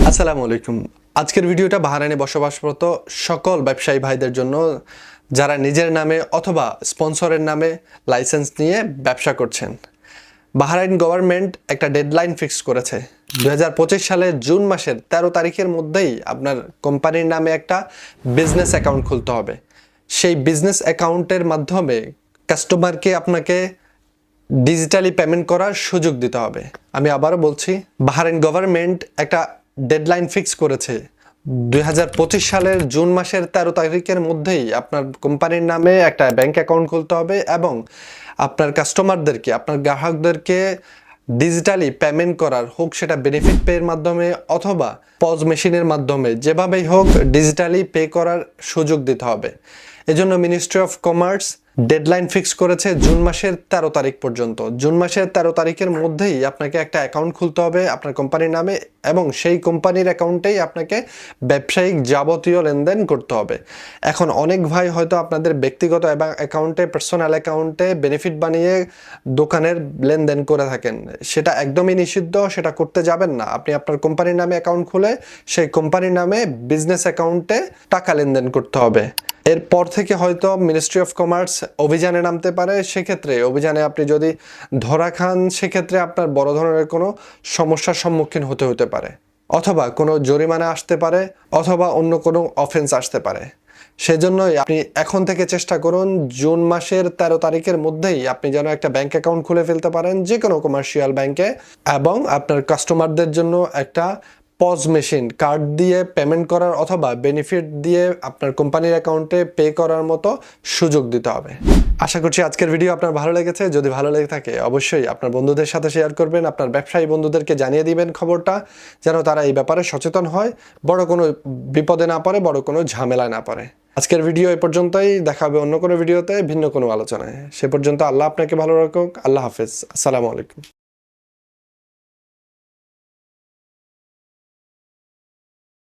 আসসালামু আলাইকুম। আজকের ভিডিওটা বাহরাইনে বসবাসরত সকল ব্যবসায়ী ভাইদের জন্য, যারা নিজের নামে অথবা স্পন্সরের নামে লাইসেন্স নিয়ে ব্যবসা করছেন। বাহরাইন গভর্নমেন্ট একটা ডেডলাইন ফিক্স করেছে। 2025 সালের জুন মাসের 13 তারিখের মধ্যেই আপনার কোম্পানির নামে একটা বিজনেস অ্যাকাউন্ট খুলতে হবে। সেই বিজনেস অ্যাকাউন্টের মাধ্যমে কাস্টমারকে আপনাকে ডিজিটালি পেমেন্ট করার সুযোগ দিতে হবে। আমি আবারও বলছি, বাহরাইন গভর্নমেন্ট একটা ডেডলাইন ফিক্স করেছে। 2025 সালের জুন মাসের 13 তারিখের মধ্যেই আপনার কোম্পানির নামে একটা ব্যাংক অ্যাকাউন্ট খুলতে হবে এবং আপনার কাস্টমারদেরকে, আপনার গ্রাহকদেরকে ডিজিটালি পেমেন্ট করার, হোক সেটা বেনিফিট পের মাধ্যমে অথবা পজ মেশিনের মাধ্যমে, যেভাবেই হোক ডিজিটালি পে করার সুযোগ দিতে হবে। এজন্য ministry of commerce deadline fix করেছে জুন মাসের 13 তারিখ পর্যন্ত। জুন মাসের 13 তারিখের মধ্যেই আপনাকে একটা অ্যাকাউন্ট খুলতে হবে আপনার কোম্পানির নামে এবং সেই কোম্পানির অ্যাকাউন্টেই আপনাকে ব্যবসায়িক যাবতীয় লেনদেন করতে হবে। এখন অনেক ভাই হয়তো আপনাদের ব্যক্তিগত অ্যাকাউন্টে, পার্সোনাল অ্যাকাউন্টে বেনিফিট বানিয়ে দোকানের লেনদেন করে থাকেন। সেটা একদমই নিষিদ্ধ, সেটা করতে যাবেন না। আপনি আপনার কোম্পানির নামে অ্যাকাউন্ট খুলে সেই কোম্পানির নামে বিজনেস অ্যাকাউন্টে টাকা লেনদেন করতে হবে। এরপর থেকে হয়তো মিনিস্ট্রি অফ কমার্স অভিযানে নামতে পারে। সেক্ষেত্রে অভিযানে আপনি যদি ধরা খান, সেক্ষেত্রে আপনার বড় ধরনের কোনো সমস্যার সম্মুখীন হতে পারে, অথবা কোনো জরিমানা আসতে পারে, অথবা অন্য কোনো অফেন্স আসতে পারে। সেজন্যই আপনি এখন থেকে চেষ্টা করুন জুন মাসের 13 তারিখের মধ্যেই আপনি যেন একটা ব্যাংক অ্যাকাউন্ট খুলে ফেলতে পারেন যে কোনো কমার্শিয়াল ব্যাংকে, এবং আপনার কাস্টমারদের জন্য একটা পজ মেশিন কার্ড দিয়ে পেমেন্ট করার অথবা বেনিফিট দিয়ে আপনার কোম্পানির অ্যাকাউন্টে পে করার মতো সুযোগ দিতে হবে। আশা করছি আজকের ভিডিও আপনার ভালো লেগেছে। যদি ভালো লেগে থাকে অবশ্যই আপনার বন্ধুদের সাথে শেয়ার করবেন, আপনার ব্যবসায়ী বন্ধুদেরকে জানিয়ে দিবেন খবরটা, যেন তারা এই ব্যাপারে সচেতন হয়, বড় কোনো বিপদে না পড়ে, বড় কোনো ঝামেলায় না পড়ে। আজকের ভিডিও এই পর্যন্তই। দেখা হবে অন্য কোনো ভিডিওতে, ভিন্ন কোনো আলোচনায়। সে পর্যন্ত আল্লাহ আপনাকে ভালো রাখুক। আল্লাহ হাফেজ। আসসালামু আলাইকুম।